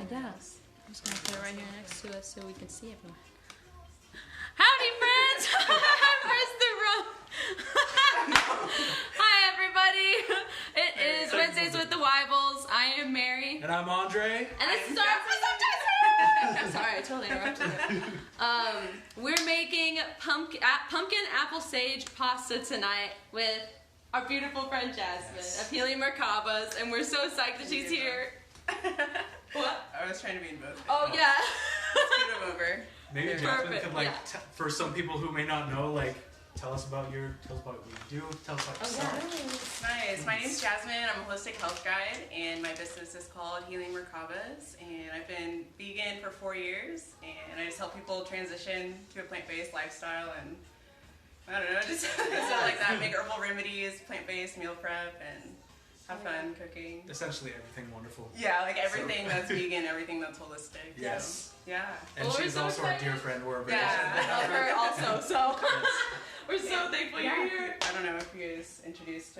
yes. I'm just gonna put it right here next to us so we can see everyone. Howdy, friends! Where's the room? Hi, everybody. It is Wednesdays with the Weibels. I am Mary. And I'm Andre. And this is our Sorry, I totally interrupted you. We're making pumpkin apple sage pasta tonight with our beautiful friend Jasmine of Healing Merkabas, and we're so psyched that she's here. What? I was trying to be in both. Oh yeah. Let's get them over. Maybe Jasmine could for some people who may not know, tell us about what you do. Tell us about yourself. Nice. My name's Jasmine. I'm a holistic health guide, and my business is called Healing Merkabas. And I've been vegan for 4 years, and I just help people transition to a plant-based lifestyle, and I don't know, just stuff like that. Make herbal remedies, plant-based meal prep, and have fun cooking. Essentially everything wonderful. Yeah, everything that's vegan, everything that's holistic. Yes. So, yeah. And she's also our dear friend. We're very I love her also. So we're so thankful you're here. I don't know if you guys introduced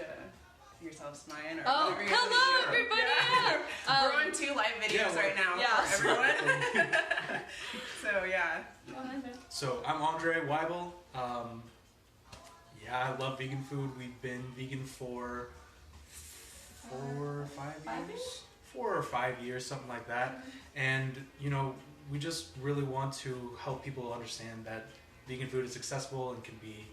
yourselves mine or hello everybody. Yeah. We're on 2 live videos right now for everyone. So yeah. So I'm Andre Weibel. I love vegan food. We've been vegan for 4 or 5 years? 4 or 5 years, something like that. And we just really want to help people understand that vegan food is accessible and can be,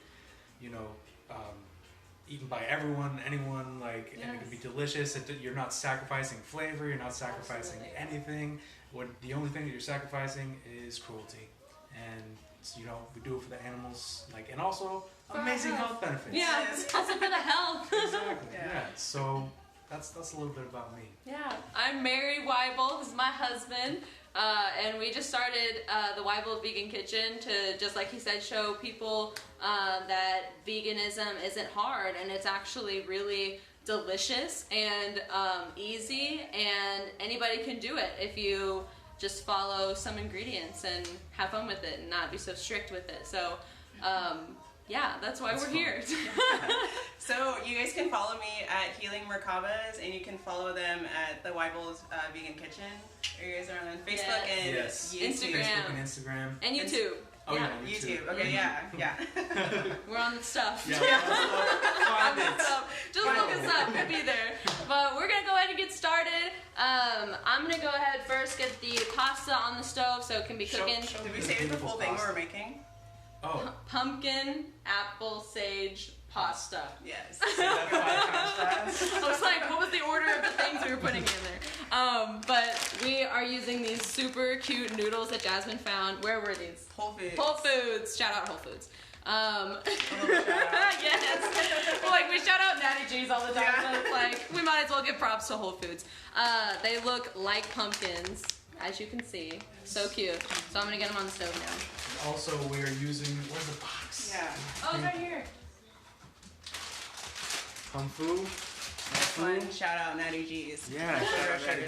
eaten by everyone, anyone, and it can be delicious. You're not sacrificing flavor, you're not sacrificing anything. The only thing that you're sacrificing is cruelty. And we do it for the animals, and also amazing health benefits. Yeah, also for the health. Exactly. Yeah. So that's a little bit about me. Yeah, I'm Mary Weibel. This is my husband, and we just started the Weibel Vegan Kitchen to, just like he said, show people that veganism isn't hard, and it's actually really delicious and easy, and anybody can do it if you just follow some ingredients and have fun with it and not be so strict with it. So that's why we're here. So you guys can follow me at Healing Merkabas, and you can follow them at the Weibels Vegan Kitchen. You guys are on Facebook and Instagram. Facebook and Instagram. And YouTube. Oh yeah, YouTube. Okay, yeah. We're on the stuff. Yeah. Just look us up. We'll be there. But we're going to go ahead and get started. I'm going to go ahead first, get the pasta on the stove so it can be cooking. Did we say the full thing we're making? Oh. Pumpkin apple sage pasta. Yes. I was like, what was the order of the things we were putting in there? But we are using these super cute noodles that Jasmine found. Where were these? Whole Foods. Whole Foods. Shout out Whole Foods. Yes. We shout out Natty G's all the time, but we might as well give props to Whole Foods. They look like pumpkins, as you can see. So cute. So I'm gonna get them on the stove now. Also, we are using, where's the box? Yeah. Oh, it's right here. Kung Fu. Fun. Shout out Natty G's. Yeah.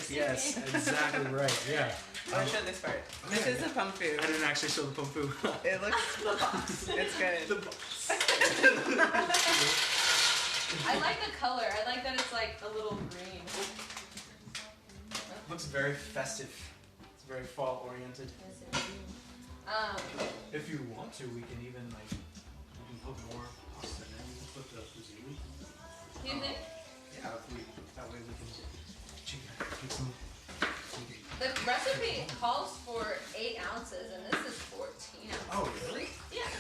Yes, exactly right. Yeah. I'll show this part. This is the pump food. I didn't actually show the Kung Fu. It looks the box. It's good. The box. I like the color. I like that it's a little green. Looks very festive. It's very fall oriented. If you want to, we can even we can put more pasta in. We can put the fusilli. You think? Yeah, that way we can get some. The recipe calls for 8 ounces, and this is 14 ounces. Oh, really? Yeah.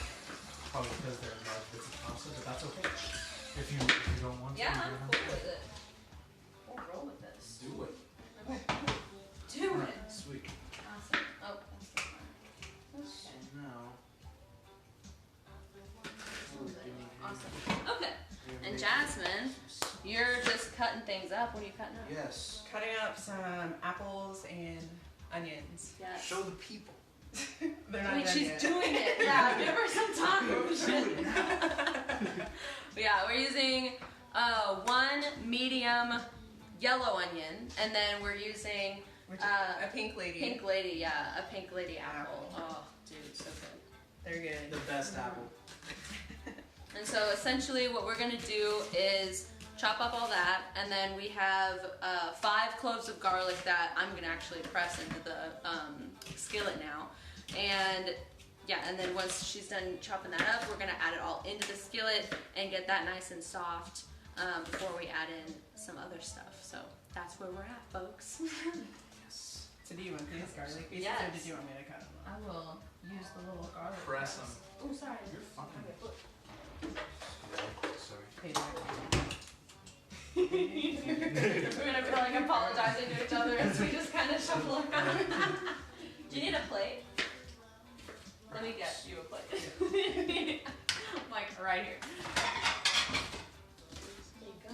Probably because they're large bits of pasta, but that's okay. If you don't want to. Yeah, I'm cool with it. We'll roll with this. Do it. Okay. Do All right, it. sweet. Awesome. Oh, that's the one. So now. Awesome. Okay. And Jasmine, you're just cutting things up. What are you cutting up? Yes. Cutting up some apples and onions. Yes. Show the people. They're not done she's yet. doing it. Yeah, give her some time. Yeah, we're using 1 medium yellow onion, and then we're using a pink lady. Pink lady, yeah, a pink lady apple. Oh, dude, so good. They're good. The best apple. And so essentially what we're going to do is chop up all that, and then we have 5 cloves of garlic that I'm gonna actually press into the skillet now. And yeah, and then once she's done chopping that up, we're gonna add it all into the skillet and get that nice and soft before we add in some other stuff. So that's where we're at, folks. Yes. So do you want these garlic pieces Yes. or did you want me to cut them? I will use the little garlic. Press them. Oh, sorry. You're fine. Okay, look. Sorry. Hey, We're gonna be like apologizing to each other as we just kind of shuffle around. Do you need a plate? Let me get you a plate. Like right here. There you go.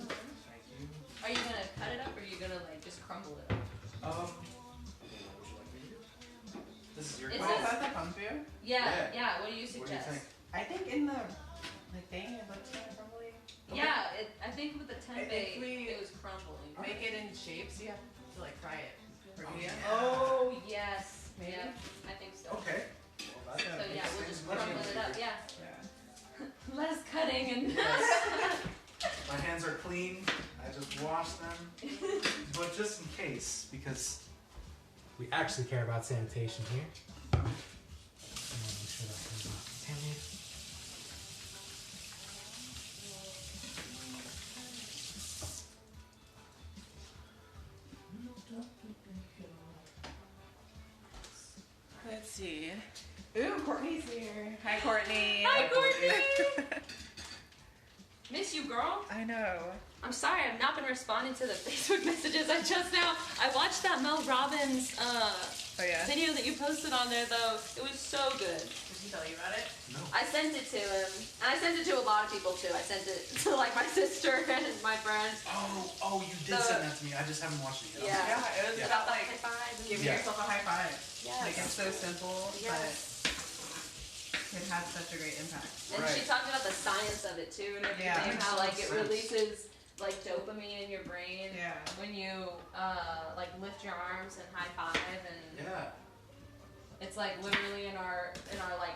Thank you. Are you gonna cut it up or are you gonna like just crumble it up? What would you like me to do? This is your It call. says- Is that the pump food? Yeah. What do you What do you suggest? think? I think in the thing it looks kind of crumbly. Yeah, I think with the I tempeh think we- it was crumbling. Make it in shapes, you have to like fry it. Or do you? Oh yes, Maybe? yeah, I think so. Okay. Well, that So makes yeah, we'll things just much crumble it easier. up. Yeah, Yeah. less cutting and. Yes. My hands are clean. I just washed them. But just in case, because we actually care about sanitation here. I want to make sure that things not contaminated. Let's see. Ooh, Courtney's here. Hi, Courtney. Hi, Courtney. Miss you, girl. I know. I'm sorry, I've not been responding to the Facebook messages. I watched that Mel Robbins Oh yeah. video that you posted on there, though. It was so good. Did he tell you about it? No. I sent it to him, and I sent it to a lot of people too. I sent it to like my sister and my friends. Oh, you did send that to me. I just haven't watched it yet. Yeah. Yeah, it was Yeah. about Like like high five. giving Yeah. yourself a high five. Yes. Like it's so simple, Yes. but it has such a great impact. And Right. she talked about the science of it too, and everything. Yeah. Makes How so like much it sense. releases like dopamine in your brain Yeah. when you like lift your arms and high five, and Yeah. it's like literally in our like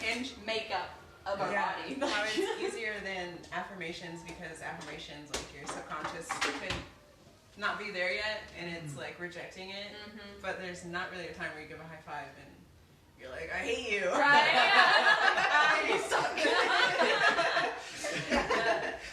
And makeup of our yeah, body. how it's easier than affirmations because affirmations, like your subconscious could not be there yet, and it's like rejecting it. Mhm. But there's not really a time where you give a high five and you're like, I hate you. Right? Ah, you suck. Yeah.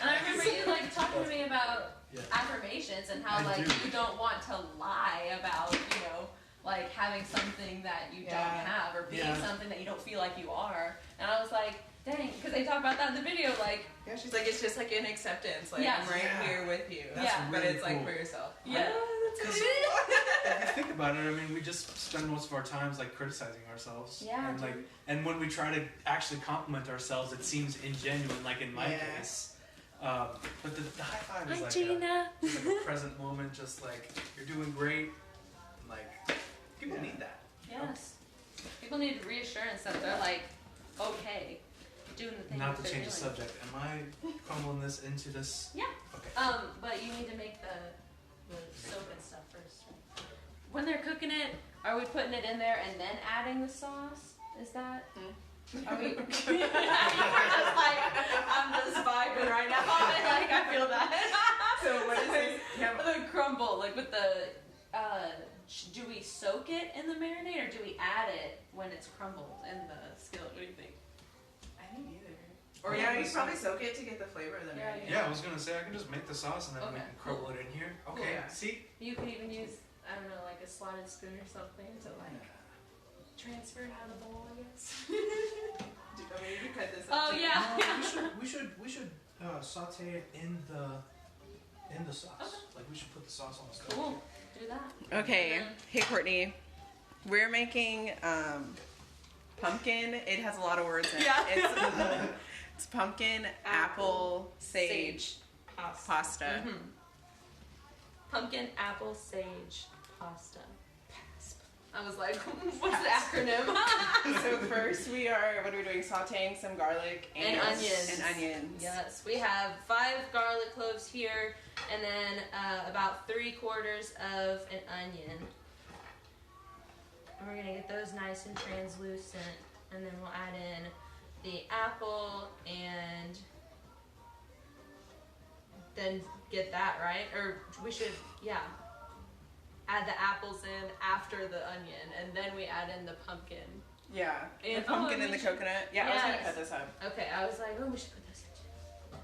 And I remember you like talking to me about Yeah. affirmations and how I like do. you don't want to lie about, you know, like having something that you Yeah. don't have or being Yeah. something that you don't feel like you are. And I was like, dang, because they talk about that in the video, like, Yeah, she's like, it's just like an acceptance. Like, Yeah. I'm right Yeah. here with you. That's Yeah. But really it's like cool. for yourself. yeah, Because if you think about it, I mean, we just spend most of our times like criticizing ourselves. Yeah, And dude. like, and when we try to actually compliment ourselves, it seems ingenuine. Like in my Yeah. case. But the high five is Hi, like Gina. it's like a present moment. Just like you're doing great. Like people need that. Yes. People need reassurance that they're like, okay, doing the thing Not that to they're change the doing. subject. Am I crumbling this into this? Yeah. Okay. But you need to make the soap and stuff first. Right? When they're cooking it, are we putting it in there and then adding the sauce? Is that? Are we? We're just like, I'm just vibing right now. Like I feel that. So what is this? Yeah. The crumble, like with the. Do we soak it in the marinade or do we add it when it's crumbled in the skillet? What do you think? I think either. Or Yeah, yeah, you it's- probably soak it to get the flavor of the Yeah, marinade. Yeah, I was gonna say I can just make the sauce and then we Okay, can crumble it in here. Okay. Cool. Yeah. See. You could even use, I don't know, like a slotted spoon or something to like transfer it out of the bowl, I guess. Do you want me to cut this up Oh too? yeah. No, we should saute it in the sauce. Okay. Like we should put the sauce on the stove. Cool. Do that. Okay. And Hey, Courtney. We're making pumpkin. It has a lot of words in it. Yeah. It's pumpkin, apple, sage, pasta. Mhm. Pumpkin, apple, sage, pasta. PASP. I was like, what's the acronym? So first what are we doing? Sauteing some garlic And onions. And onions. Yes, we have 5 garlic cloves here, and then about 3/4 of an onion. And we're gonna get those nice and translucent, and then we'll add in the apple and then get that, right? Or we should, yeah, add the apples in after the onion, and then we add in the pumpkin. Yeah. And, the pumpkin and the coconut. Yeah, I was gonna Yes. cut this up. Okay, I was like, oh, we should put this in too.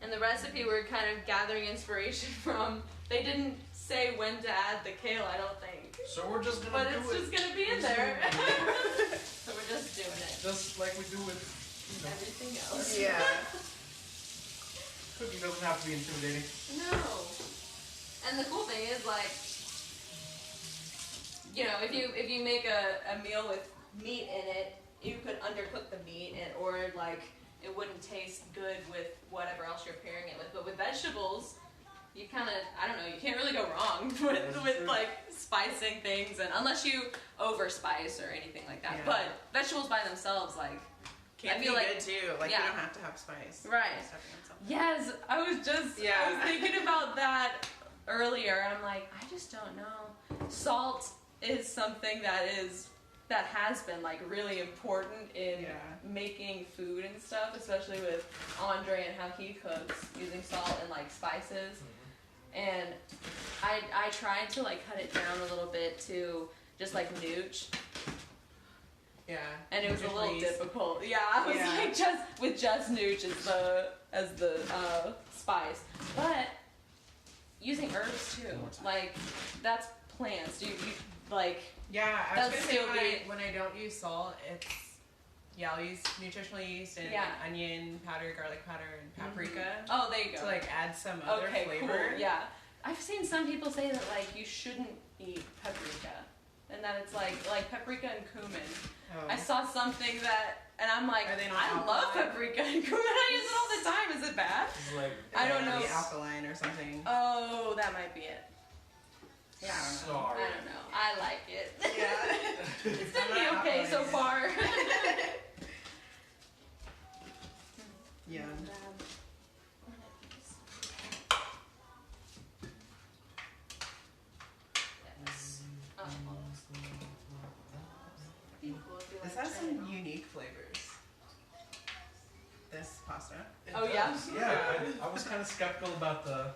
And the recipe we're kind of gathering inspiration from. They didn't say when to add the kale, I don't think. So we're just But gonna do it's it. just gonna be in there. So we're just doing it. Just like we do with, Everything else. Yeah. cooking doesn't have to be intimidating. No. And the cool thing is, like, you know, if you make a meal with meat in it, you could undercook the meat, and or like it wouldn't taste good with whatever else you're pairing it with. But with vegetables, you kind of, I don't know, you can't really go wrong with like spicing things, and unless you over spice or anything like that. Yeah. But vegetables by themselves, like, Can I be feel like- good too. Like yeah. you don't have to have spice. Right. Stuffing on something. yes, I was Yeah. thinking about that earlier. I'm like, I just don't know. Salt is something that has been like really important in Yeah. making food and stuff, especially with Andre and how he cooks using salt and like spices. And I tried to like cut it down a little bit to just like nooch, Yeah. and it was a Just little please. difficult. Yeah, I was Yeah. like just nooch as the spice, but using herbs too. Like that's plants. You like Yeah, I was That's gonna say still when I don't use salt, I'll use nutritional yeast and Yeah. onion powder, garlic powder, and paprika oh, there you go. to like add some other okay, flavor. cool. Yeah, I've seen some people say that like you shouldn't eat paprika, and that it's like paprika and cumin. Oh. I saw something that, and I'm like, Are they not I love alkaline? paprika and cumin. I use it all the time. Is it bad? It's like, I don't know. Maybe alkaline or something. Oh, that might be it. Yeah, I don't know. I sorry. don't know. I like it. Yeah. It's gonna I'm be not okay so alkaline. far. Yeah. Yes. Oh, be cool if you This like has trying some it. unique flavors. This pasta. It Oh, yeah? does. Yeah, I was kind of skeptical about the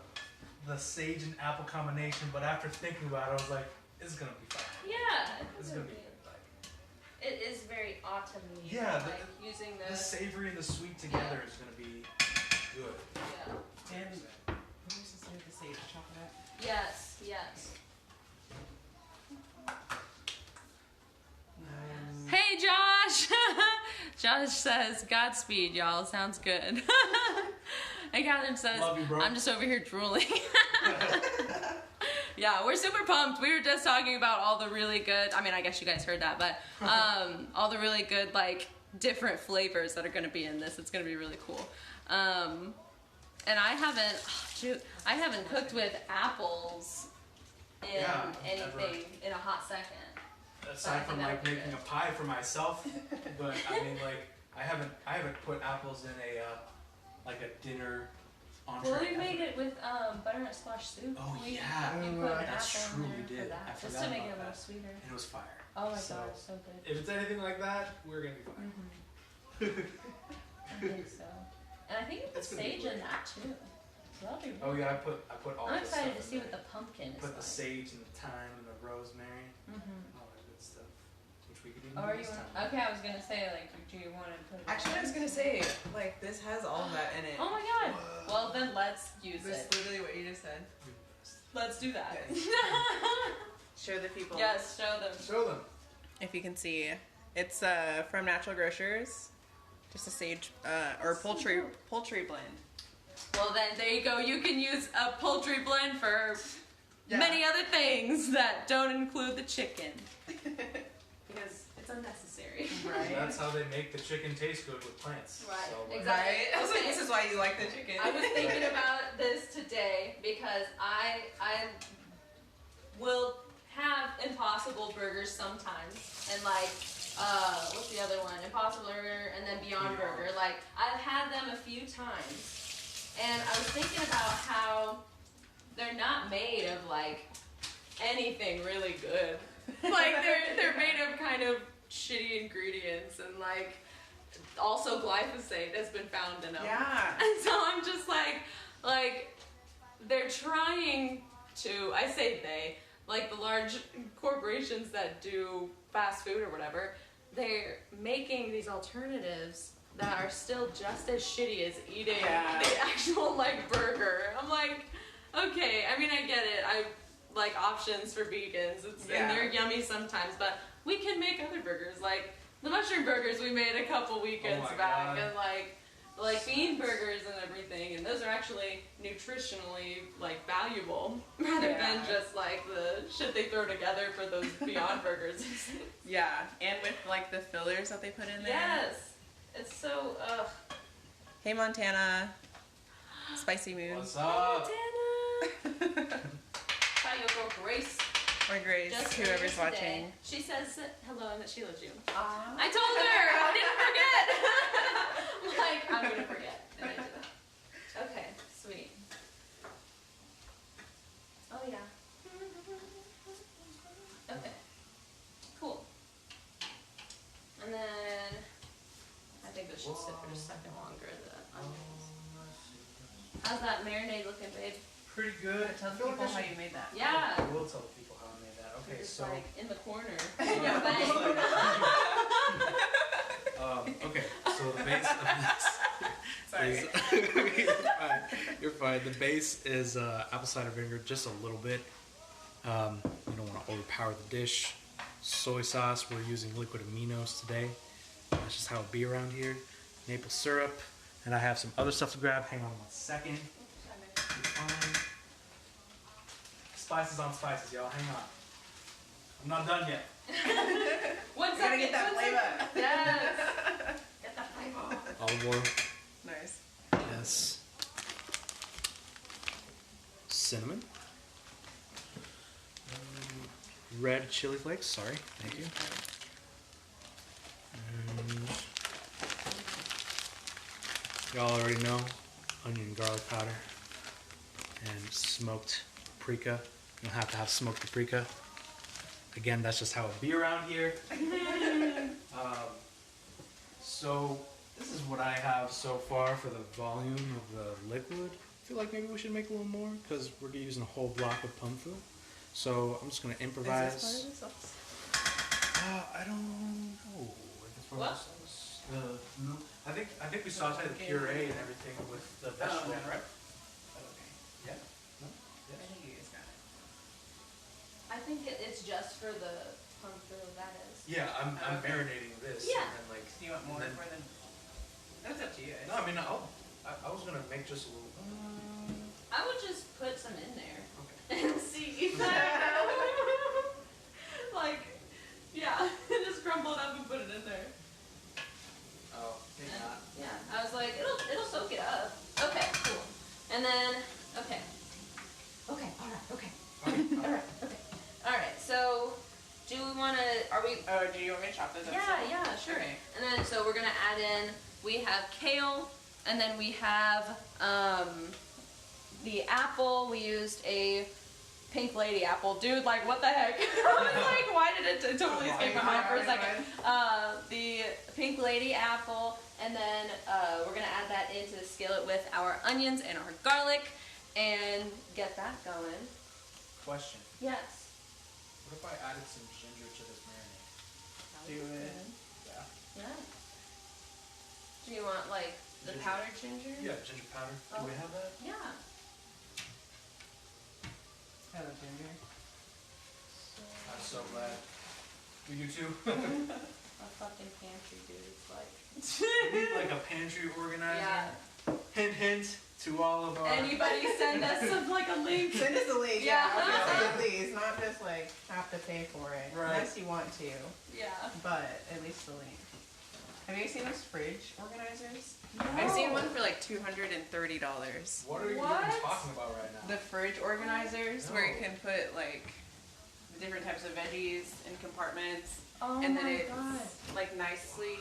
sage and apple combination, but after thinking about it, I was like, it's gonna be fine. Yeah, It's gonna be fine. it is very autumny. Yeah, like using The savory and the sweet together is gonna be good. yeah. And what are you supposed to do with the sage chocolate? Yes, yes. Hey, Josh! Josh says, Godspeed, y'all. Sounds good. And Catherine says, Love you, bro. I'm just over here drooling. Yeah, we're super pumped. We were just talking about all the really good, I mean, I guess you guys heard that, but all the really good, like, different flavors that are going to be in this. It's going to be really cool. And I haven't cooked with apples in Yeah, anything in a hot second. Aside from like making a pie for myself, but I mean like I haven't put apples in a like a dinner entree. Well, we ever. made it with butternut squash soup. Oh, We- yeah. You put an That's apple true, in we there did. for I that, just forgot to make it a about little that. sweeter. And it was fire. Oh my So, god, so good. If it's anything like that, we're gonna be fine. I think so. And I think you put It's gonna be sage great. in that too. So that'll be Oh really yeah, I put all. I'm the excited stuff to in see there. what the pumpkin is Put the like. sage and the thyme and the rosemary, Mm-hmm. all that good stuff, which we could even Or do you this want, time. okay, I was gonna say, like, do you want to put it Actually, I was gonna say, like, this has all of that in it. Oh my god. Well, then let's use This it. is literally what you just said. Let's do that. Show the people. Yes, show them. Show them. If you can see, it's from Natural Grocers. Just a sage or poultry blend. Well, then there you go. You can use a poultry blend for Yeah. many other things that don't include the chicken. Because it's unnecessary. Right. That's how they make the chicken taste good with plants. Right, So, exactly. Right? I was like, Okay. this is why you like the chicken. I was thinking about this today because I will have Impossible Burgers sometimes, and like what's the other one? Impossible Burger, and then Beyond Beyond. Burger. Like I've had them a few times, and I was thinking about how they're not made of like anything really good. Like they're made of kind of shitty ingredients, and like also glyphosate has been found in them. Yeah. And so I'm just like they're trying to, I say they, like the large corporations that do fast food or whatever, they're making these alternatives that are still just as shitty as eating the actual like burger. I'm like, okay, I mean I get it. I like options for vegans. And they're yummy sometimes, but we can make other burgers. Like the mushroom burgers we made a couple weekends back, and like bean burgers and everything, and those are actually nutritionally like valuable rather than just like the shit they throw together for those Beyond Burgers. Yeah, and with like the fillers that they put in there. Yes, it's so Hey Montana, Spicy Moon. What's up? Montana. Hi, your girl Grace. Or Grace, Just whoever's today, watching. she says hello and that she loves you. Aww. I told her I didn't forget. Like I'm gonna forget, and I did. Okay, sweet. Oh yeah. Okay. Cool. And then I think this should sit for just a second longer. The onions. How's that marinade looking, babe? Pretty good. Tell I feel people like I how should- you made that. Yeah. I will tell people how I made that. Okay, Just so like in the corner. Yeah, okay, so the base of this Sorry. you're fine. The base is apple cider vinegar, just a little bit. You don't want to overpower the dish. Soy sauce, we're using liquid aminos today. That's just how it be around here. Maple syrup, and I have some other stuff to grab. Hang on 1 second. You're fine. Spices on spices, y'all. Hang on. I'm not done yet. One Gotta second. get that one flavor. second. Yes. Get that flavor. Olive oil. Nice. Yes. Cinnamon. Red chili flakes. Sorry. Thank you. And y'all already know onion and garlic powder and smoked paprika. You don't have to have smoked paprika. Again, that's just how it be around here. So this is what I have so far for the volume of the liquid. I feel like maybe we should make a little more because we're using a whole block of pumfu. So I'm just gonna improvise. Is this part of the sauce? I don't know. If it's part of What? the sauce. No. I think we sauteed the puree and everything with the vegetable, no. right? Okay. Yeah. No? I think you guys got it. I think it's just for the pumpkin. That is. Yeah, I'm Okay. marinating this. Yeah. And then like. Do you want more and then- for the... That's up to you guys. No, I mean I was gonna make just a little. I would just put some in there Okay. and see. Like, yeah, just crumble it up and put it in there. Oh, maybe not. Yeah, I was like, it'll soak it up. Okay, cool. And then, okay, all right, okay, all right, okay, all right. So, do we want to? Are we? Oh, do you want me to chop this up? Yeah, sure. Okay. And then, so we're gonna add in. We have kale, and then we have the apple. We used a pink lady apple. Dude, like, what the heck? I was like, why did it totally escape my mind for a second? The pink lady apple, and then we're gonna add that into the skillet with our onions and our garlic, and get that going. Question. Yes. What if I added some ginger to this marinade? Do it. Yeah. Yeah. Do you want like the Ginger. powdered ginger? Yeah, ginger powder. Oh. Do we have that? Yeah. Hello, ginger. I'm so glad. We do too. A fucking pantry, dude. It's like. We need like a pantry organizer. Yeah. Hint, hint to all of our. Anybody send us some like a link? Send us a link. Yeah. Okay, please. Not just like have to pay for it. Right. Unless you want to. Yeah. But at least the link. Have you seen those fridge organizers? No. I've seen one for like $230. What are you What? even talking about right now? The fridge organizers where you No. can put like the different types of veggies in compartments, Oh and then my it's god. like nicely,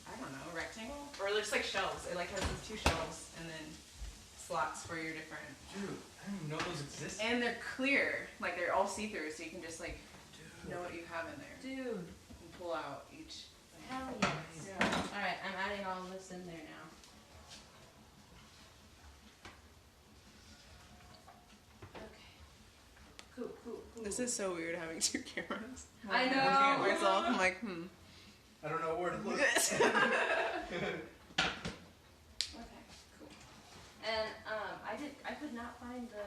I don't know, rectangle, or just like shelves. It like has these 2 shelves and then slots for your different. Dude, I didn't even know those existed. And they're clear, like they're all see-through, so you can just like Dude. know what you have in there Dude. and pull out each. Hell yes. Yeah. Alright, I'm adding all this in there now. Okay. Cool. This is so weird having two cameras. I know. I'm looking at myself. I'm like, I don't know where to look. Okay, cool. And I could not find the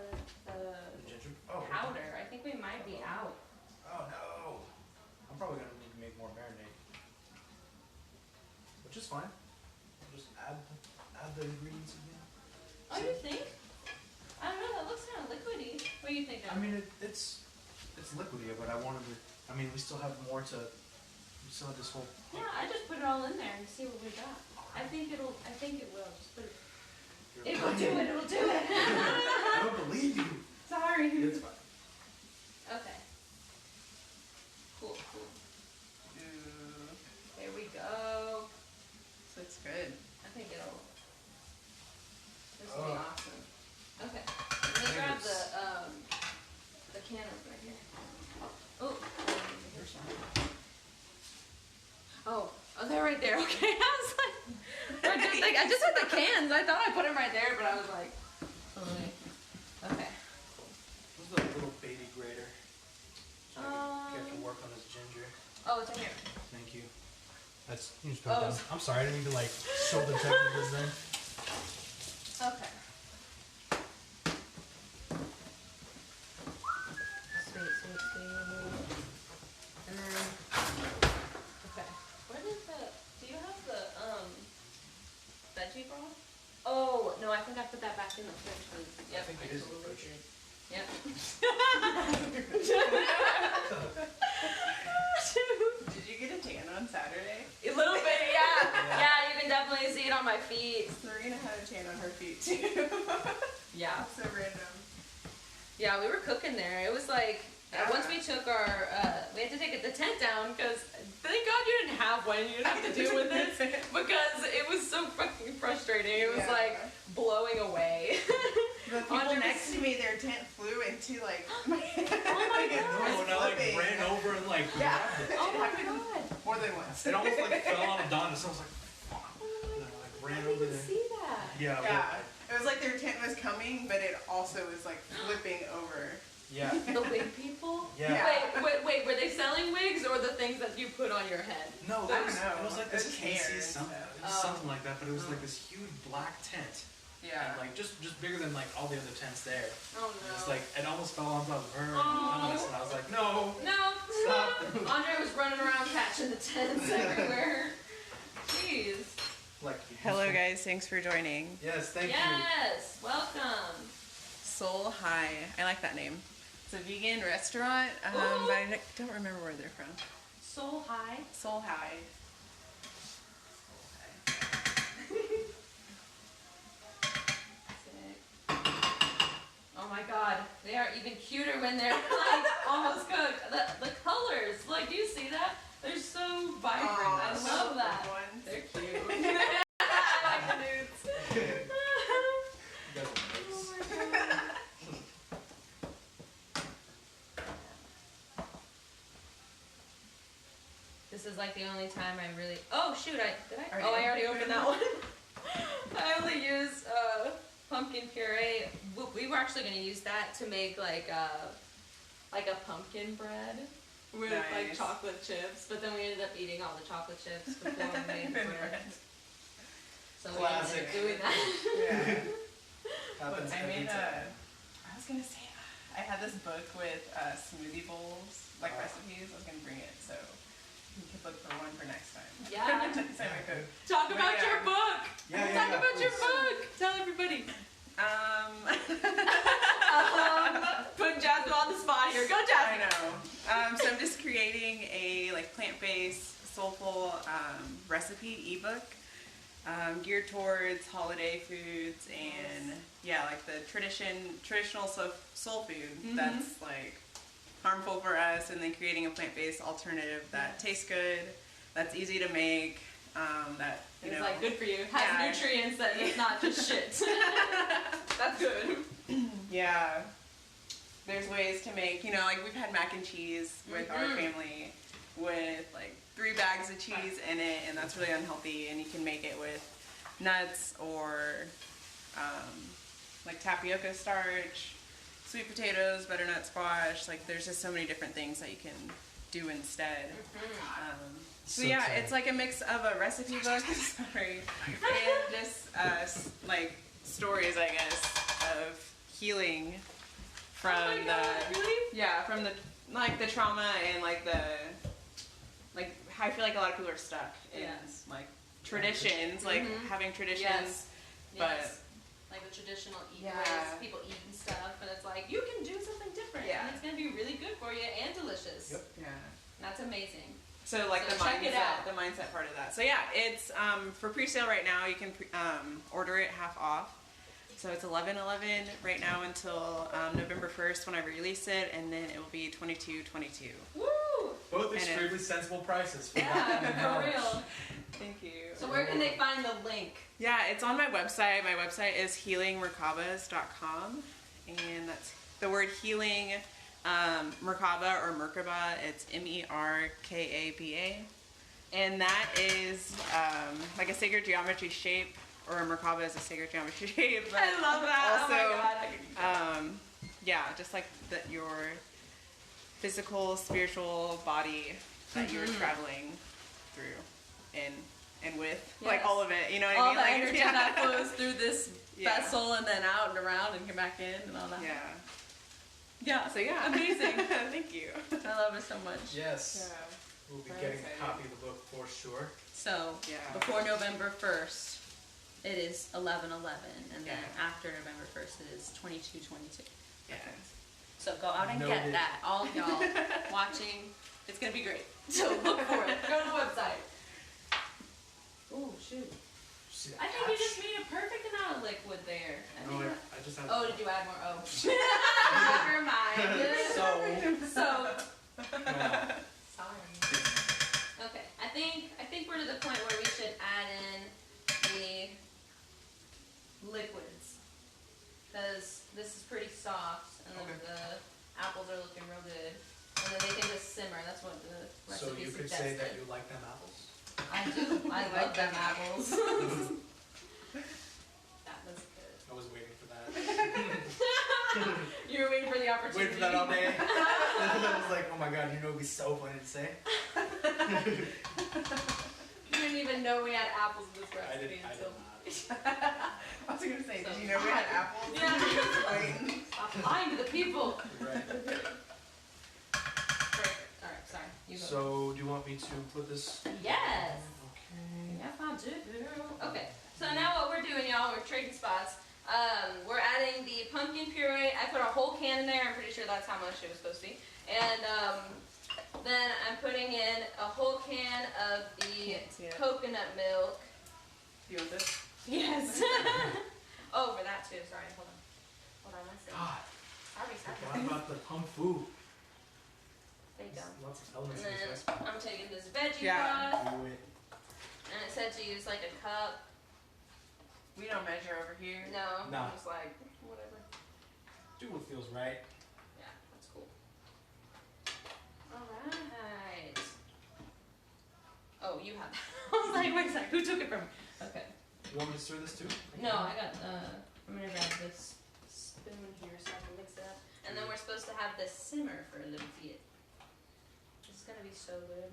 Ginger. Oh. powder. I think we might be out. Oh no. I'm probably gonna need to make more marinade. Which is fine. I'll just add the ingredients again. Oh, you think? I don't know. That looks kind of liquidy. What do you think? I mean, it's liquidy, but I wanted to. I mean, we still have more to. We still have this whole. Yeah, I just put it all in there and see what we got. I think it will. Just put it. It will do it. It'll do it. I don't believe you. Sorry. It's fine. Okay. Cool. ooh, There we go. this looks good. I think it'll. This will be Oh. awesome. Okay. Let me grab the cannons right here. Oh. Here's some. Oh, they're right there. Okay. I just had the cans. I thought I put them right there, but I was like, okay. Where's the little baby grater? So I have to work on this ginger. Oh, it's right here. Thank you. That's. You just put it down. I'm sorry. I didn't mean to like show the technicals then. Okay. Sweet. And then, okay. What is do you have the, veggie broth? Oh, no, I think I put that back in the fridge. Yep, I think it is in the totally fridge. did. Yep. Did you get a tan on Saturday? A little bit, yeah. Yeah, you can definitely see it on my feet. Serena had a tan on her feet too. Yeah. So random. Yeah, we were cooking there. It was like, once we took we had to take the tent down because thank God you didn't have one. You didn't have to deal with this because it was so fucking frustrating. It was like blowing away. The people next to me, their tent flew into like my Oh my God. And I like ran over and like grabbed it. Oh my God. more than once. It almost like fell on Adonis. So I was like, fuck. And I like ran over didn't there. see that. Yeah. Yeah, it was like their tent was coming, but it also was like flipping over. Yeah. The wig people? Yeah. Wait, were they selling wigs or the things that you put on your head? No, I that don't know. it was like this It was hair and something. stuff. It was something like that, but it was like this huge black tent. Yeah. And like just bigger than like all the other tents there. Oh And no. it's like it almost fell on top of her and Oh. Adonis, and I was like, no. No. Stop. Andre was running around catching the tents everywhere. Jeez. Like. Hello guys, thanks for joining. Yes, thank you. Yes, welcome. Soul High, I like that name. It's a vegan restaurant, but I don't remember where they're from. Soul High. Soul High. Oh my God, they are even cuter when they're like almost cooked. The colors, like, do you see that? They're so vibrant. I love that. They're cute. I like the nudes. You guys are nice. Oh my God. This is like the only time I really. Oh shoot! Did I? Oh, I already opened that one. I only use pumpkin puree. We were actually gonna use that to make like a pumpkin bread with like Nice. chocolate chips, but then we ended up eating all the chocolate chips before we made the bread. So we ended Classic. up doing that. Yeah. Happens I every made time. I was gonna say, I had this book with smoothie bowls, like recipes. I was gonna bring it, so you could look for one for next time. Yeah. Next time I cook. Talk about Yeah. your book. Talk about your please. book. Tell everybody. Put Jasmine on the spot here. Go, I Jasmine. know. So I'm just creating a like plant-based, soulful recipe ebook geared towards holiday foods and like the traditional soul food that's like harmful for us, and then creating a plant-based alternative that tastes good, that's easy to make, that you It's know, like good for you. Has nutrients that it's not just shit. That's good. yeah. there's ways to make, you know, like we've had mac and cheese with our family with like 3 bags of cheese in it, and that's really unhealthy. And you can make it with nuts or like tapioca starch, sweet potatoes, butternut squash. Like there's just so many different things that you can do instead. So yeah, exciting. it's like a mix of a recipe book, sorry, and just like stories, I guess, of healing from from the like the trauma and like the like I feel like a lot of people are stuck in like traditions, like having traditions, but like the traditional eat Yeah. ways people eat and stuff, but it's like you can do something different, and it's gonna be really good for you and delicious. Yep. yeah. That's amazing. So like So the check it out. mindset part of that. So yeah, it's for pre-sale right now. You can order it half off. So it's $11.11 right now until November 1st when I release it, and then it will be $22.22. Woo! Both And extremely sensible prices. For Yeah, that. for real. Thank you. So where can they find the link? Yeah, it's on my website. My website is healingmerkabas.com, and that's the word healing, Merkaba or Merkaba. It's Merkaba, and that is like a sacred geometry shape, or a Merkaba is a sacred geometry shape. But I love that. Also, oh my god. yeah, just like your physical, spiritual body that you're traveling through and with, like Yes. all of it, you know what All I mean? the Like, energy yeah. that flows through this Yeah. vessel and then out and around and come back in and all that. Yeah. Yeah. So yeah, Amazing. Thank you. I love it so much. Yes. We'll be Very getting excited. a copy of the book for sure. So Yeah. before November 1st, it is 11:11, and then Yeah. after November 1st, it is 22:22. Yeah. So go out and get Noted. that. All of y'all watching, it's gonna be great. So look for it. Go to the website. Oh shoot! See that I think you patch? just made a perfect amount of liquid there. No, I just have. Oh, did you add more? Oh. Never mind. So. Sorry. Okay, I think we're to the point where we should add in the liquids, because this is pretty soft, and Okay. the apples are looking real good, and then they can just simmer. That's what the So recipe you could suggested. say that you like them apples. I do. I love them apples. That was good. I was waiting for that. You were waiting for the opportunity. Waiting for that all day. I was like, oh my god, you know, it'd be so funny to say. You didn't even know we had apples in this I recipe did until. not. I was gonna say, So- did you know we had apples? Yeah. Stop lying to the people. Right. Perfect. All right, sorry. You go. So, do you want me to put this? Yes. Okay. Yes, I do. Okay. So now what we're doing, y'all, we're trading spots. We're adding the pumpkin puree. I put a whole can in there. I'm pretty sure that's how much it was supposed to be. And then I'm putting in a whole can of the Can't see it. coconut milk. You want this? Yes. Oh, for that too. Sorry. Hold on. Hold on one second. God, Sorry. forgot about the pump food. There you go. Lots of elements And in then this recipe. I'm taking this veggie Yeah. broth, Do it. and it said to use like a cup. We don't measure over here. No, No. I'm just like, whatever. Do what feels right. Yeah, that's cool. Alright. Oh, you have that. I was like, wait a second, who took it from me? Okay. You want me to stir this too? No, I got, I'm gonna grab this spoon here so I can mix it up. And then we're supposed to have this simmer for a little bit. It's gonna be so good.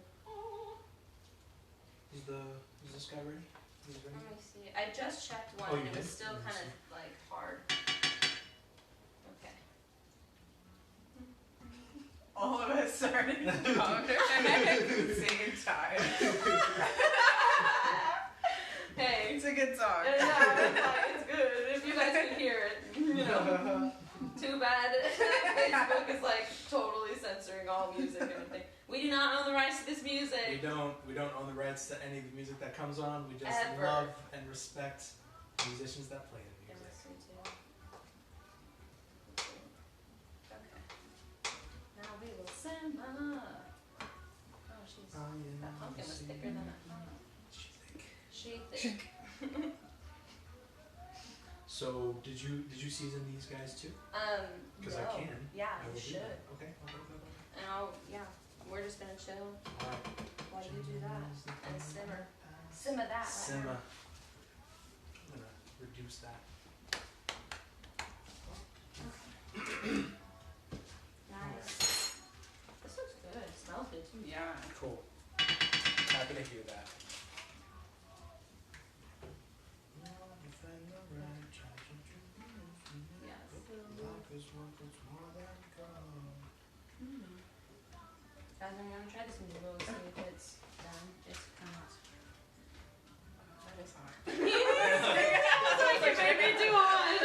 Is this guy ready? Is he Let ready? me see. I just checked one Oh, and you it was did? still Let me kind see. of like hard. Okay. All of us started to talk at the same time. Hey. It's a good song. It's like, it's good. If you guys can hear it, you know. Too bad Facebook is like totally censoring all music and everything. We do not own the rights to this We music. don't own the rights to any of the music that comes on. We just Ever. love and respect musicians that play the Yeah, music. me too. Okay. Now we will simmer. Oh, she's. That pumpkin was thicker than I thought. She thick. So did you season these guys too? Because no. I can. Yeah, I will you do should. that. Okay. And we're just gonna chill All right. while you do that and simmer that. Right Simmer. now. I'm gonna reduce that. Nice. This looks good. It smells good too. Yeah. Cool. Happy to hear that. Guys, I'm gonna try this noodle, see if it's done. It's not. That is hot. It's like you made me too hot.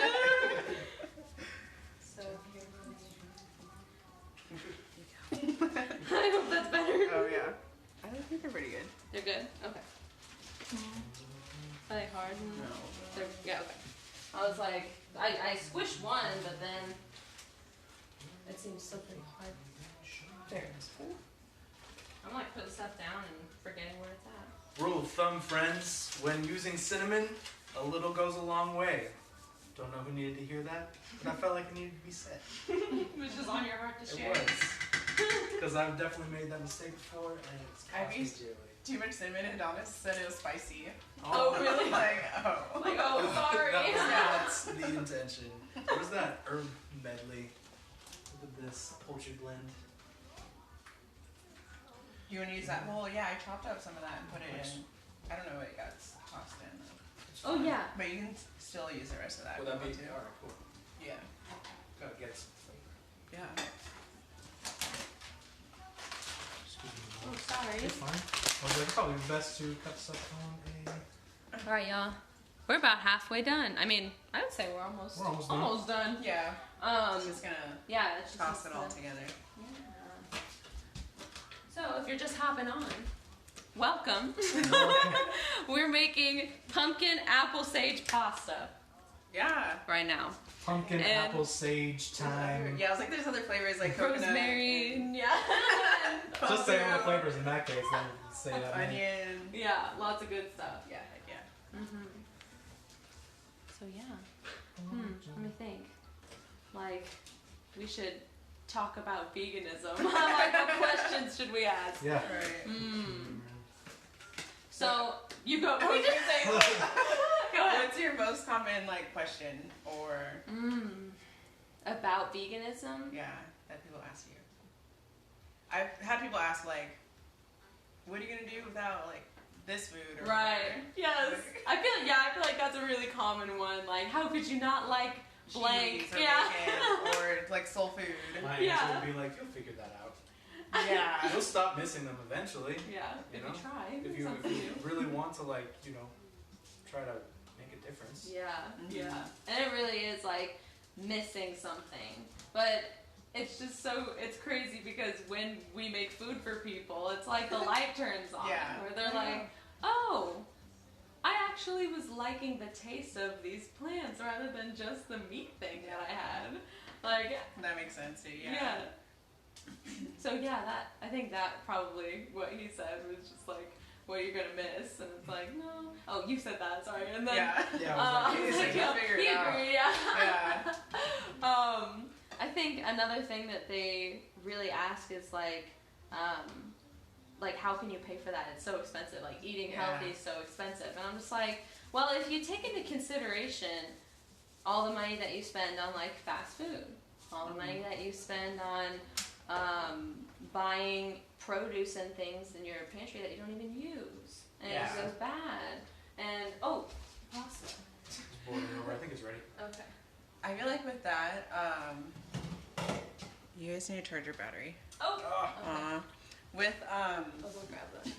So I hope that's better. Oh yeah. I think they're pretty good. They're good? Okay. Are they hard? No. Yeah, okay. I was like, I squished one, but then it seems so pretty hard. There. I'm like putting stuff down and forgetting where it's at. Rule of thumb, friends: when using cinnamon, a little goes a long way. Don't know who needed to hear that, but I felt like it needed to be said. It was just on your heart to It share. was. Because I've definitely made that mistake before, and it's I've cost me used dearly. too much cinnamon, and Donna said it was spicy. Oh, really? Like, oh. Like, oh, sorry. That's the intention. What was that herb medley? Look at this poultry blend. You want to use that? Well, yeah, I chopped up some of that and put it in. I don't know what it got tossed in. Oh, yeah. But you can still use the rest of that. Would if that you be? want Alright, cool. to. Yeah. Gotta get some flavor. Yeah. Excuse me. Oh, sorry. It's fine. I was like, probably best to cut stuff on a. All right, y'all. We're about halfway done. I mean, I would say we're almost done. done. Yeah. Um, I'm just gonna yeah, it's just toss it all together. Yeah. So if you're just hopping on, welcome. We're making pumpkin apple sage pasta Yeah. right now. Pumpkin, And- apple, sage, thyme. Yeah, I was like, there's other flavors like coconut, Rosemary, and yeah. Just say all the flavors in that case, then say that. name. onion. Yeah, lots of good stuff. Yeah, heck yeah. Mm-hmm. So yeah, let me think. Like, we should talk about veganism. Like, what questions should we ask? Yeah. Right. So you go. I was gonna say, Go ahead. what's your most common like question or About veganism? yeah that people ask you? I've had people ask like, what are you gonna do without like this food or Right. whatever? Yes. I feel like that's a really common one. Like, how could you not like blank? Cheese or Yeah. bacon or like soul food. My Yeah. answer would be like, you'll figure that out. Yeah. You'll stop missing them eventually. Yeah. You If know? you try. If you really want to, like, you know, try to make a difference. Yeah. Mhm. Yeah. And it really is like missing something, but. It's just it's crazy because when we make food for people, it's like the light turns on. Yeah. Where they're like, oh, I actually was liking the taste of these plants rather than just the meat thing that I had. Like, That makes sense too. yeah. Yeah. So yeah, I think that probably what he said was just like, what you're gonna miss, and it's like, no. Oh, you said that, sorry. And then Yeah. Yeah, I was like, He's like, yeah, "You'll figure he it out." agreed, yeah. Yeah. I think another thing that they really ask is like how can you pay for that? It's so expensive. Like eating Yeah. healthy is so expensive, and I'm just like, well, if you take into consideration all the money that you spend on like fast food, all the money that you spend on buying produce and things in your pantry that you don't even use, and it just Yeah. goes bad. And pasta. It's boiling over. I think it's ready. Okay. I feel like with that, you guys need to charge your battery. Oh. Okay. With I'll go grab that.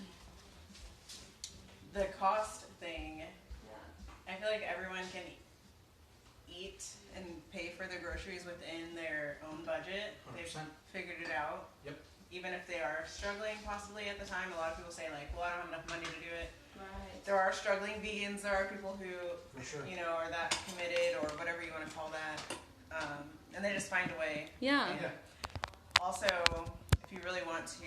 the cost thing, Yeah. I feel like everyone can eat and pay for their groceries within their own budget. They've 100%. figured it out. Yep. Even if they are struggling possibly at the time, a lot of people say like, well, I don't have enough money to do it. Right. There are struggling vegans. There are people who, For sure. you know, are that committed or whatever you want to call that. And they just find a way. Yeah. And also, if you really want to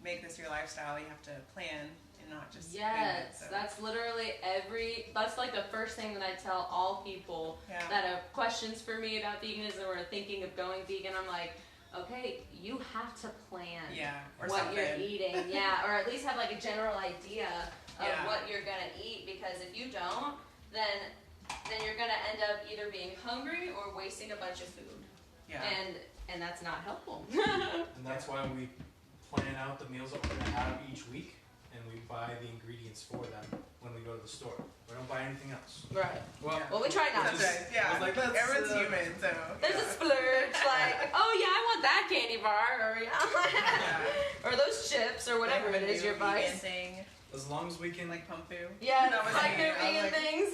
make this your lifestyle, you have to plan and not just Yes, vegan, so. that's literally that's like the first thing that I tell all people Yeah. that have questions for me about veganism or are thinking of going vegan. I'm like, okay, you have to plan or what something. you're eating, or at least have like a general idea of Yeah. what you're gonna eat, because if you don't, then you're gonna end up either being hungry or wasting a bunch of food, and that's not helpful. And that's why we plan out the meals that we're going to have each week, and we buy the ingredients for them when we go to the store. We don't buy anything else. Right. Well, Well, we try not That's to. right. Yeah. Like, that's, Everyone's human, so. There's a splurge, like, oh yeah, I want that candy bar, or or those chips, or whatever Like it is you're vegan buying. thing, as long as we can, like pumfu. Yeah, That was like me. their I was vegan like- things.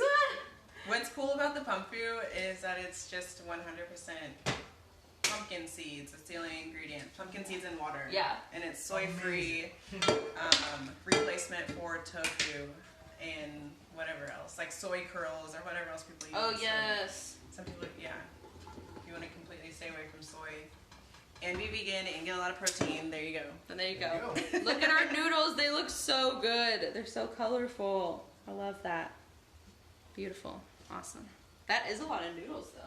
What's cool about the pumfu is that it's just 100% pumpkin seeds. It's the only ingredient. Pumpkin seeds and water. Yeah. And it's soy-free replacement for tofu and whatever else, like soy curls or whatever else people use. Oh So yes. some people, if you want to completely stay away from soy and be vegan and get a lot of protein, there you go. And there you There go. you Look at our noodles. They look so good. They're so colorful. I love that. Beautiful. Awesome. That is a lot of noodles, though.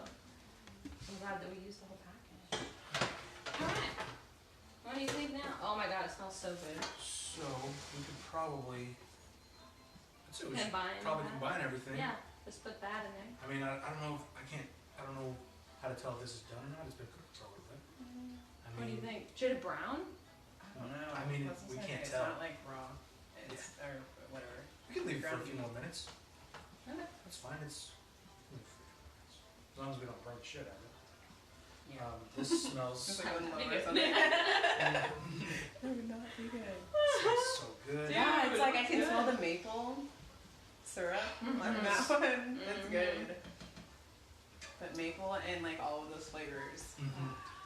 I'm glad that we used the whole package. All right. What do you think now? Oh my God, it smells so good. so we could probably, I'd say we should Combine probably that. combine everything. Yeah, just put that in there. I mean, I don't know if, I don't know how to tell if this is done or not. It's been cooked for a little bit. What do you think? Should it brown? I don't know. I mean, What's we this can't it's tell. not like raw. It's or whatever. We can leave it for a few more minutes. Okay. That's fine. It's as long as we don't burn the shit out of it. Yeah. This smells Just like going low Be or good. something. That would not be good. smells so good. Dude. Yeah, it's like I can good. smell the maple syrup on Mhm. that one. That's Mhm. good. But maple and like all of those flavors.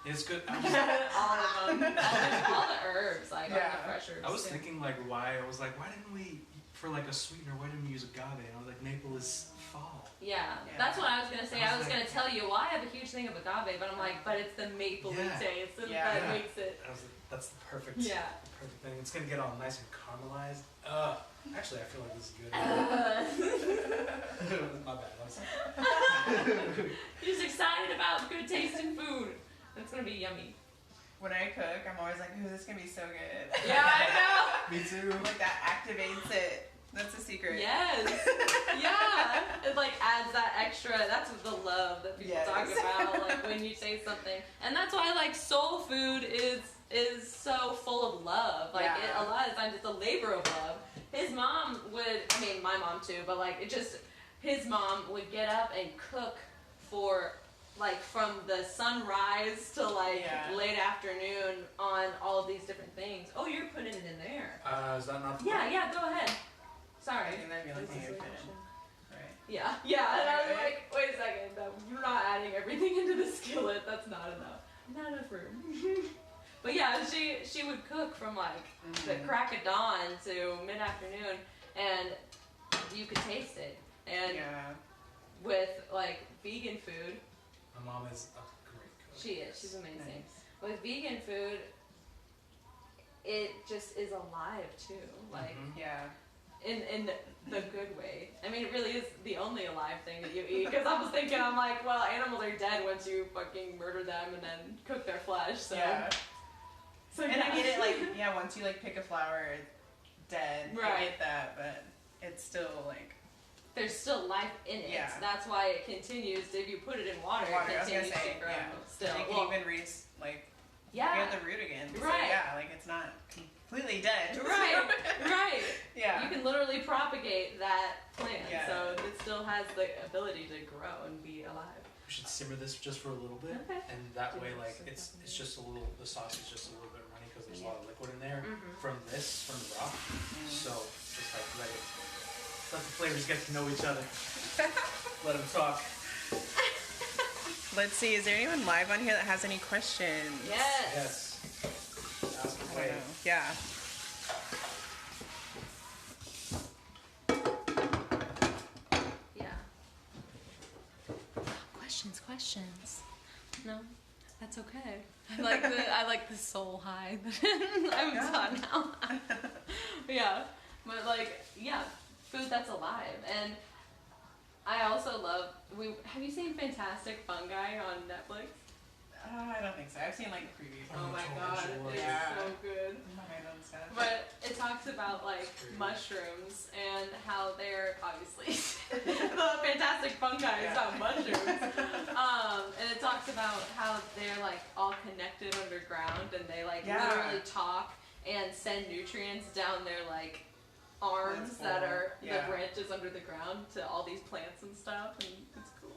It's good. all of them. All the herbs, like all Yeah. the fresh herbs. I was too. thinking why didn't we, for like a sweetener, why didn't we use agave? And I was like, maple is fall. Yeah, Yeah. that's what I was gonna say. I I was was gonna like- tell you, well, I have a huge thing of agave, but I'm like, but it's the maple Yeah. taste that Yeah. makes it. I was like, that's the perfect, Yeah. perfect thing. It's gonna get all nice and caramelized. Actually, I feel like this is good. My bad. You're just excited about good tasting food. It's gonna be yummy. When I cook, I'm always like, ooh, this is gonna be so good. Yeah, I Me too. Like that activates it. That's the know. secret. Yes. Yeah. It like adds that extra. That's the love that people Yes. talk about. Like when you say something, and that's why like soul food is so full of love. Like Yeah. a lot of times it's a labor of love. His mom would. I mean, my mom too. But like it just. His mom would get up and cook for like from the sunrise to like Yeah. late afternoon on all of these different things. Oh, you're putting it in there. Is that not? Yeah, go ahead. I Sorry. think that'd be like This is you like- put in. Right. Yeah, and I was like, wait a second, no, you're not adding everything into the skillet. That's not enough. Not enough room. But yeah, she would cook from like the crack of dawn to mid afternoon, and you could taste it. And Yeah. with like vegan food, My mom is a great cook. she is. She's amazing. Nice. With vegan food, it just is alive too. Like Yeah. in the good way. I mean, it really is the only alive thing that you eat. Because I was thinking, I'm like, well, animals are dead once you fucking murder them and then cook their flesh. So, Yeah. so And yeah. I get it, like, yeah, once you like pick a flower, it's dead. I Right. get that, but it's still like There's still life in it. Yeah. That's why it continues. If you put it in water, water. I it was gonna continues say, to grow. yeah. Still, you can well, even yeah, get the root again. So, Right. yeah, like it's not completely dead. right, right. Yeah. You can literally propagate that plant, Yeah. so it still has the ability to grow and be alive. We should simmer this just for a little bit, Okay. and that way, Yeah, like, so it's definitely. just a little. The sauce is just a little bit runny because there's a lot of liquid in there Mhm. from the rock. So just like let the flavors get to know each other. Let them talk. Let's see, is there anyone live on here that has any questions? Yes. Yes. Ask I don't away. know. Yeah. Yeah. Questions. No, that's okay. I like the soul high. I'm done now. Yeah, but like, yeah, food that's alive. And I also love, have you seen Fantastic Fungi on Netflix? I don't think so. I've seen like the previews. Oh my totally god, sure. it's Yeah. so good. My hand on stuff. But it talks about like mushrooms and how they're obviously the fantastic fungi is about mushrooms. And it talks about how they're like all connected underground and they like literally talk and send nutrients down their like arms that are the branches under the ground to all these plants and stuff, and it's cool.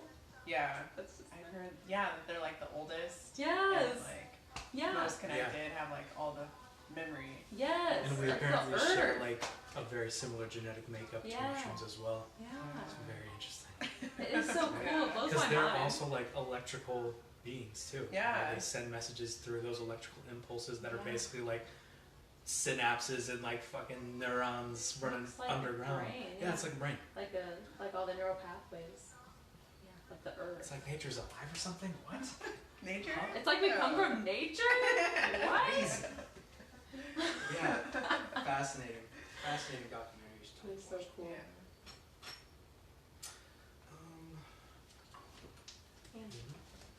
Yeah. That's just I heard, that they're like the oldest. Yes. And like most connected, have like all the memory. Yes. And we that's apparently the share herb. like a very similar genetic makeup to mushrooms as well. Yeah. It's very interesting. It is so cool. It blows Because my they're mind. also like electrical beings too. Yeah. They send messages through those electrical impulses that are basically like synapses and like fucking neurons running like underground. brain, Yeah, it's like a brain. Like all the neural pathways. Yeah, like the earth. It's like nature's alive or something. What? Nature? It's like we come from nature? What? Crazy. Yeah, fascinating. Fascinating documentaries. It's so cool. Yeah.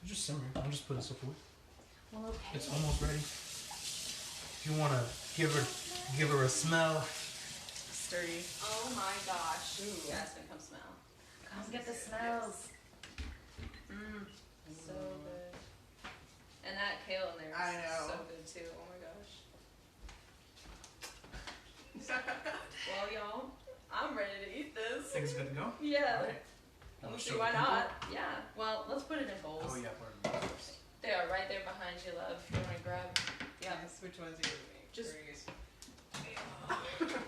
Just simmering. I'll just put this up for you. Well, okay. It's almost ready. If you want to give her a smell. Sturdy. Oh my gosh. Jasmine, come smell. Come get the smells. Mmm. So good. And that kale in there I is know. so good too. Oh my gosh. Well, y'all, I'm ready to eat this. Things good to go? Yeah. Alright. Let's Show see, why the people? not? Yeah. Well, let's put it in bowls. Oh yeah, we're in first. They are right there behind you, love. If you want to grab. Yeah. Yes. Which ones are you gonna make? Just- Curious.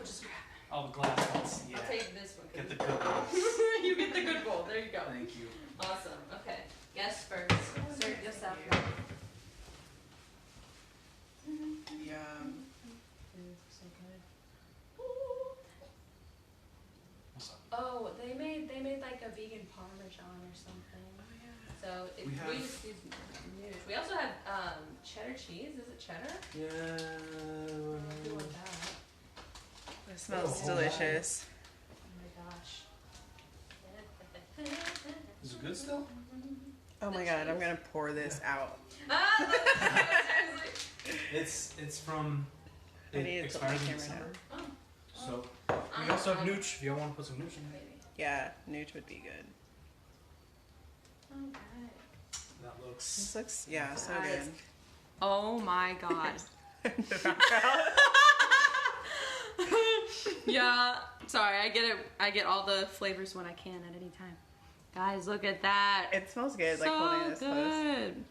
Just grab. Oh, the glass ones. Yeah. I'll take this one. Get the good ones. You get the good bowl. There you go. Thank you. Awesome. Okay. Guess first. Serve yourself. Yum. So good. What's up? Oh, they made like a vegan parmesan or something. Oh yeah. So We we have- just use news. We also have cheddar cheese. Is it cheddar? Yeah. I do want that. It smells Oh, delicious. Oh my gosh. Is it good still? Oh my god, I'm gonna pour this out. Seriously. It's from. I It need to put my expires in camera December. down. Oh, So we also have nooch. If y'all want to put some nooch in there. maybe. Yeah, nooch would be good. Okay. That This looks. looks, yeah, so Guys. good. Oh my god. The background. Yeah. Sorry, I get it. I get all the flavors when I can at any time. Guys, look at that. It smells good, like so holding this close. good.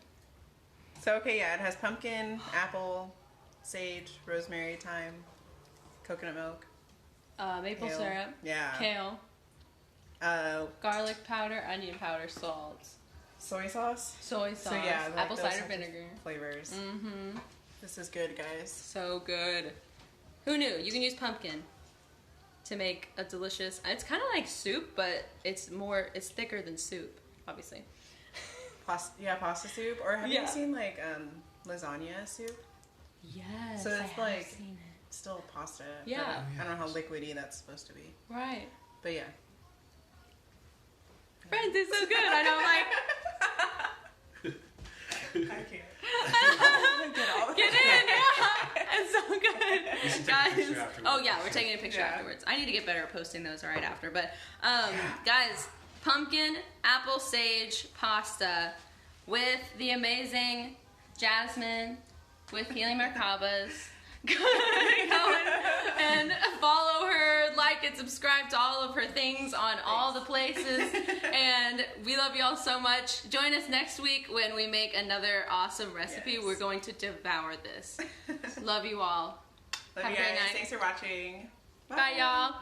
So okay, yeah, it has pumpkin, apple, sage, rosemary, thyme, coconut milk, Maple kale. syrup, Yeah. kale, garlic powder, onion powder, salt, Soy sauce, soy sauce, So, yeah, like apple those cider types of- vinegar. flavors. Mm-hmm. This is good, guys. So good. Who knew? You can use pumpkin to make a delicious. It's kind of like soup, but it's thicker than soup, obviously. Pasta soup. Or have Yeah. you seen like lasagna soup? Yes. So it's I have like- seen Still pasta. but Yeah. I don't know how liquidy that's supposed to be. it. Right. But yeah. Friends, it's so good. I know, like. I can't. Get in, yeah. It's so good. We should take a Guys. picture afterwards. Oh yeah, we're taking a picture Yeah. afterwards. I need to get better at posting those right after. But guys, pumpkin, apple, sage, pasta with the amazing Jasmine with Healing Merkabas. Go and follow her, like and subscribe to all of her things on all the places. And we love you all so much. Join us next week when we make another awesome recipe. Yes. We're going to devour this. Love you all. Love Have you a great guys. night. Thanks for watching. Bye y'all.